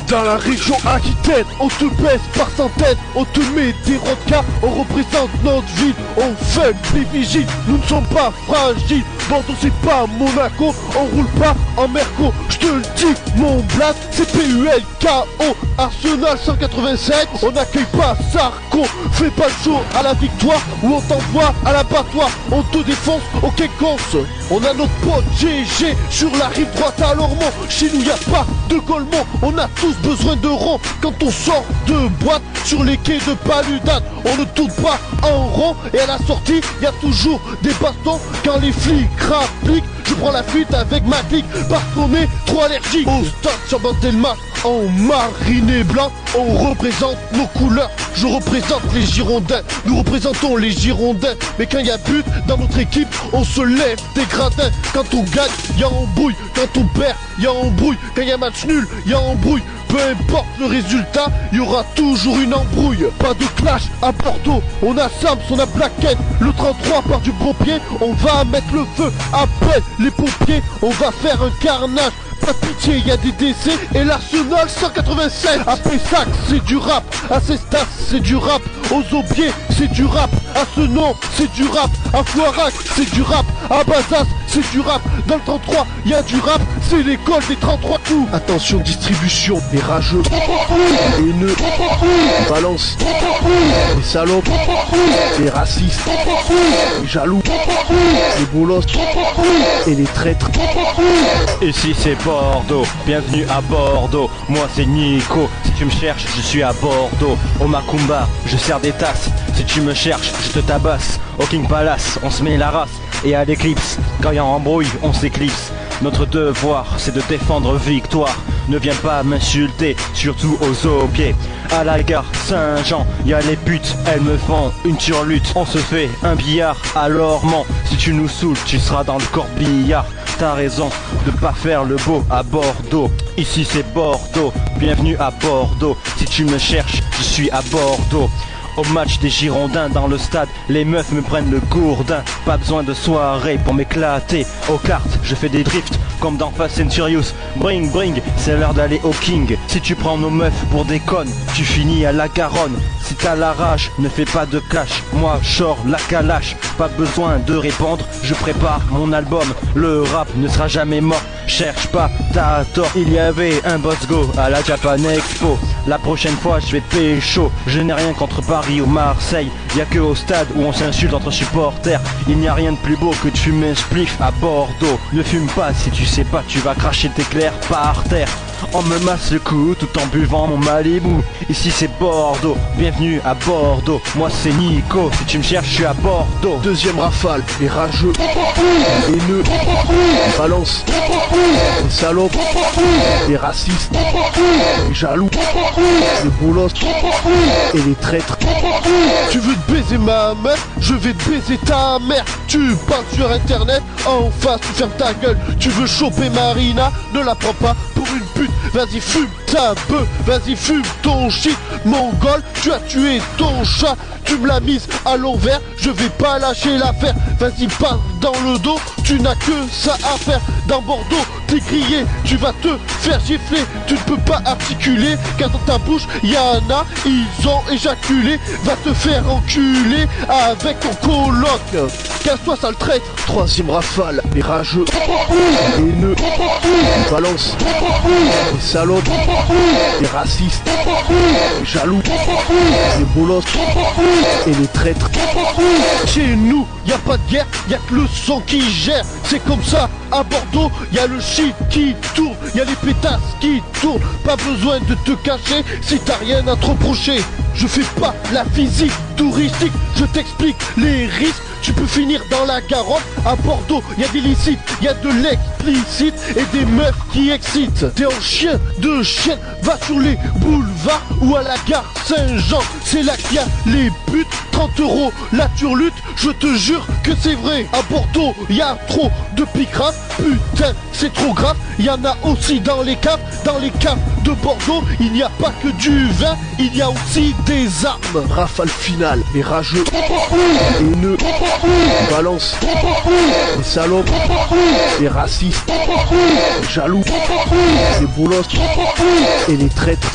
Dans la région Aquitaine, on te baisse par centaines, on te met des roncas, on représente notre ville, on fait les vigiles, nous ne sommes pas fragiles. Bordeaux c'est pas Monaco, on roule pas en Merco, je te le dis, mon blast c'est PULKO. Arsenal 187, on accueille pas Sarko, fais pas le show à la victoire ou on t'envoie à l'abattoir, on te défonce au Kékons. On a notre pote GG sur la rive droite à Lormont, chez nous y a pas de Golemont, on a tous besoin de rond quand on sort de boîte sur les quais de Paludan. On ne tourne pas en rond et à la sortie y a toujours des bastons quand les flics rappliquent. Je prends la fuite avec ma clique parce qu'on est trop allergique. Au stade sur Bandelma en mariné blanc, on représente nos couleurs. Je représente les Girondins, nous représentons les Girondins. Mais quand y a but dans notre équipe, on se lève des gradins. Quand on gagne, y a embrouille. Quand on perd, y a embrouille. Quand y a match nul, y a embrouille. Peu importe le résultat, il y aura toujours une embrouille. Pas de clash à Bordeaux, on a Sams, on a Plaquette. Le 33 part du gros pied, on va mettre le feu. Appelle les pompiers, on va faire un carnage. Pas de pitié, y a des décès. Et l'Arsenal 187. À Pessac, c'est du rap. À Cestas, c'est du rap. Aux Aubiers, c'est du rap. À Senon, c'est du rap. À Floirac, c'est du rap. À Bazas, c'est du rap. Dans le 33, y a du rap. C'est l'école des 33 coups. Attention, distribution, des rageux, haineux, balance, les salopes, les racistes, les jaloux, les boulos et les traîtres. Ici c'est Bordeaux, bienvenue à Bordeaux. Moi c'est Nico, si tu me cherches, je suis à Bordeaux. Au Macumba, je sers des tasses. Si tu me cherches, je te tabasse. Au King Palace, on se met la race. Et à l'éclipse, quand y a embrouille, on s'éclipse. Notre devoir, c'est de défendre victoire. Ne viens pas m'insulter, surtout aux Aubiers. À la gare Saint-Jean, y a les putes, elles me font une turlute. On se fait un billard à Lormont. Si tu nous saoules, tu seras dans le corbillard. T'as raison de pas faire le beau à Bordeaux. Ici c'est Bordeaux, bienvenue à Bordeaux. Si tu me cherches, je suis à Bordeaux. Au match des Girondins dans le stade, les meufs me prennent le gourdin. Pas besoin de soirée pour m'éclater. Aux cartes, je fais des drifts comme dans Fast and Furious. Bring, bring, c'est l'heure d'aller au King. Si tu prends nos meufs pour des connes, tu finis à la Garonne. Si t'as la rage, ne fais pas de clash. Moi, j'sors la calache. Pas besoin de répondre, je prépare mon album. Le rap ne sera jamais mort. Cherche pas, t'as tort. Il y avait un boss go à la Japan Expo. La prochaine fois je vais pécho. Je n'ai rien contre Paris ou Marseille. Y'a que au stade où on s'insulte entre supporters. Il n'y a rien de plus beau que de fumer un spliff à Bordeaux. Ne fume pas si tu sais pas, tu vas cracher tes clairs par terre. On me masse le cou tout en buvant mon Malibu. Ici c'est Bordeaux, bienvenue à Bordeaux. Moi c'est Nico, si tu me cherches je suis à Bordeaux. Deuxième rafale, les rageux, haineux, les balances, les salopes, les racistes, les jaloux, les boulos et les traîtres. Tu veux te baiser ma meuf, je vais te baiser ta mère. Tu parles sur internet, en face tu fermes ta gueule. Tu veux choper Marina, ne la prends pas pour une pute. Vas-y fume ta bœuf, vas-y fume ton shit. Mongol, tu as tué ton chat. Tu me l'as mise à l'envers, je vais pas lâcher l'affaire. Vas-y passe dans le dos, tu n'as que ça à faire. Dans Bordeaux, t'es grillé, tu vas te faire gifler. Tu ne peux pas articuler, car dans ta bouche y'en a, ils ont éjaculé. Va te faire enculer avec ton coloc. Casse-toi sale traître. Troisième rafale, les rageux, haineux, les balances, les salopes, les racistes, les jaloux, les boulos et les traîtres. Chez nous, y a pas de guerre, y a que le sang qui gère. C'est comme ça, à Bordeaux, y a le shit qui tourne, y a les pétasses qui tournent. Pas besoin de te cacher si t'as rien à te reprocher. Je fais pas la physique touristique, je t'explique les risques. Tu peux finir dans la Garonne. À Bordeaux, y a des licites, y a de l'explicite et des meufs qui excitent. T'es en chien de chienne, va sur les boulevards ou à la gare Saint-Jean. C'est là qu'il y a les putes, 30 € la turlute. Je te jure que c'est vrai. À Bordeaux, y a trop de picrates. putain, c'est trop grave. Y en a aussi dans les caves. Dans les caves de Bordeaux, il n'y a pas que du vin, il y a aussi des armes. Rafale finale, les rageux, haineux, balance, les salopes, les racistes, les jaloux, les boulos et les traîtres.